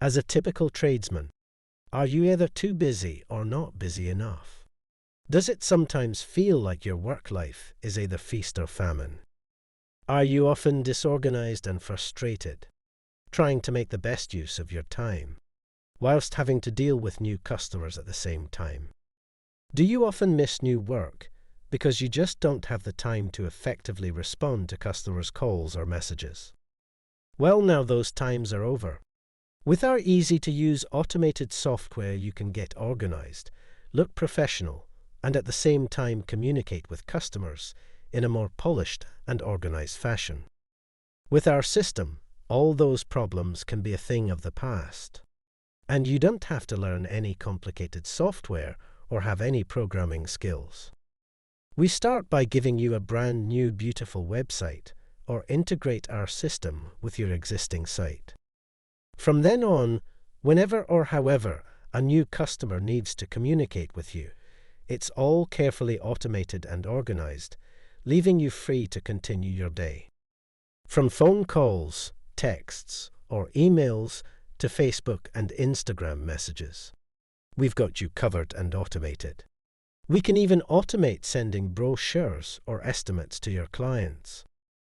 As a typical tradesman, are you either too busy or not busy enough? Does it sometimes feel like your work life is either feast or famine? Are you often disorganized and frustrated, trying to make the best use of your time, whilst having to deal with new customers at the same time? Do you often miss new work because you just don't have the time to effectively respond to customers' calls or messages? Well, now those times are over. With our easy-to-use automated software, you can get organized, look professional, and at the same time communicate with customers in a more polished and organized fashion. With our system, all those problems can be a thing of the past. And you don't have to learn any complicated software or have any programming skills. We start by giving you a brand new beautiful website or integrate our system with your existing site. From then on, whenever or however a new customer needs to communicate with you, it's all carefully automated and organized, leaving you free to continue your day. From phone calls, texts, or emails to Facebook and Instagram messages, we've got you covered and automated. We can even automate sending brochures or estimates to your clients,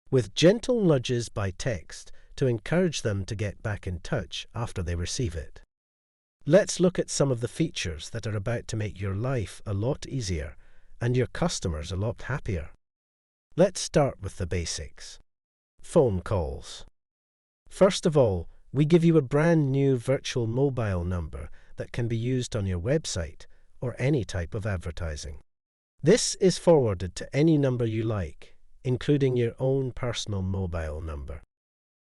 with gentle nudges by text to encourage them to get back in touch after they receive it. Let's look at some of the features that are about to make your life a lot easier and your customers a lot happier. Let's start with the basics. Phone calls. First of all, we give you a brand new virtual mobile number that can be used on your website or any type of advertising. This is forwarded to any number you like, including your own personal mobile number.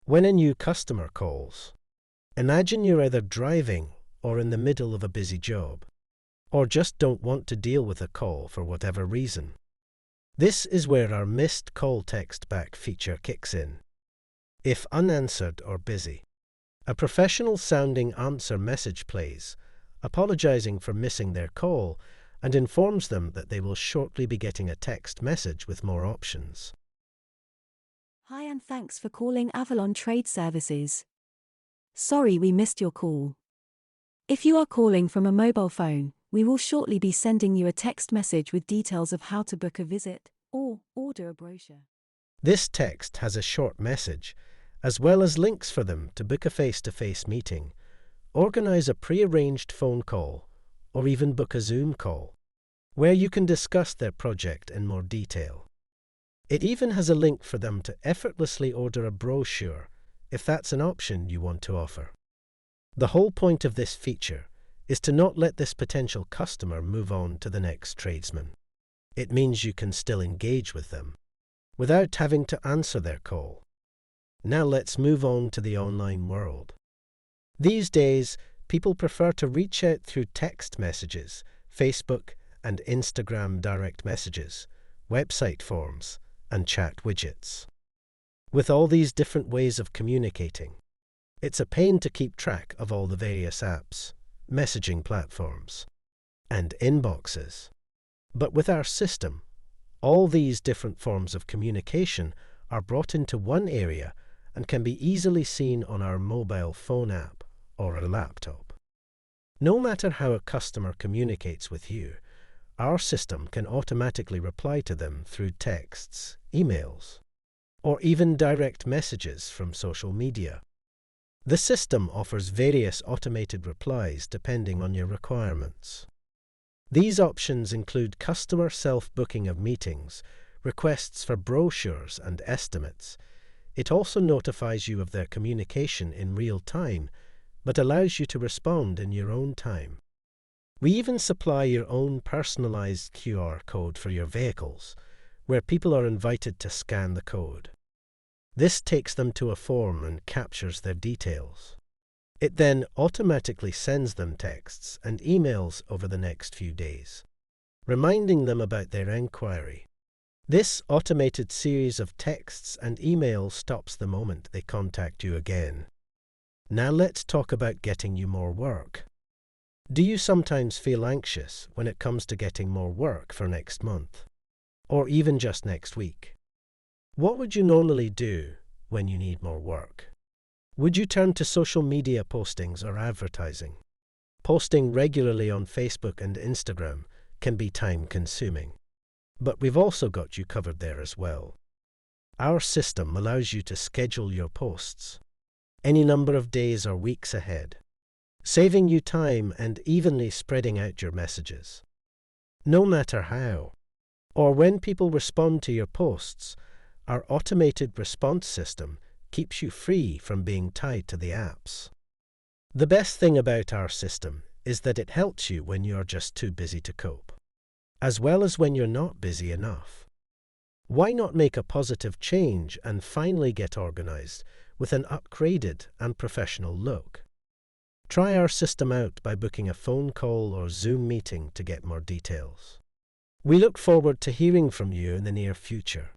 When a new customer calls, imagine you're either driving or in the middle of a busy job, or just don't want to deal with a call for whatever reason. This is where our missed call text back feature kicks in. If unanswered or busy, a professional-sounding answer message plays, apologizing for missing their call, and informs them that they will shortly be getting a text message with more options. Hi and thanks for calling Avalon Trade Services. Sorry we missed your call. If you are calling from a mobile phone, we will shortly be sending you a text message with details of how to book a visit or order a brochure. This text has a short message, as well as links for them to book a face-to-face meeting, organize a pre-arranged phone call, or even book a Zoom call, where you can discuss their project in more detail. It even has a link for them to effortlessly order a brochure, if that's an option you want to offer. The whole point of this feature is to not let this potential customer move on to the next tradesman. It means you can still engage with them, without having to answer their call. Now let's move on to the online world. These days, people prefer to reach out through text messages, Facebook and Instagram direct messages, website forms, and chat widgets. With all these different ways of communicating, it's a pain to keep track of all the various apps, messaging platforms, and inboxes. But with our system, all these different forms of communication are brought into one area and can be easily seen on our mobile phone app or a laptop. No matter how a customer communicates with you, our system can automatically reply to them through texts, emails, or even direct messages from social media. The system offers various automated replies depending on your requirements. These options include customer self-booking of meetings, requests for brochures and estimates. It also notifies you of their communication in real time, but allows you to respond in your own time. We even supply your own personalized QR code for your vehicles, where people are invited to scan the code. This takes them to a form and captures their details. It then automatically sends them texts and emails over the next few days, reminding them about their enquiry. This automated series of texts and emails stops the moment they contact you again. Now let's talk about getting you more work. Do you sometimes feel anxious when it comes to getting more work for next month, or even just next week? What would you normally do when you need more work? Would you turn to social media postings or advertising? Posting regularly on Facebook and Instagram can be time-consuming, but we've also got you covered there as well. Our system allows you to schedule your posts any number of days or weeks ahead, saving you time and evenly spreading out your messages. No matter how or when people respond to your posts, our automated response system keeps you free from being tied to the apps. The best thing about our system is that it helps you when you're just too busy to cope, as well as when you're not busy enough. Why not make a positive change and finally get organized with an upgraded and professional look? Try our system out by booking a phone call or Zoom meeting to get more details. We look forward to hearing from you in the near future.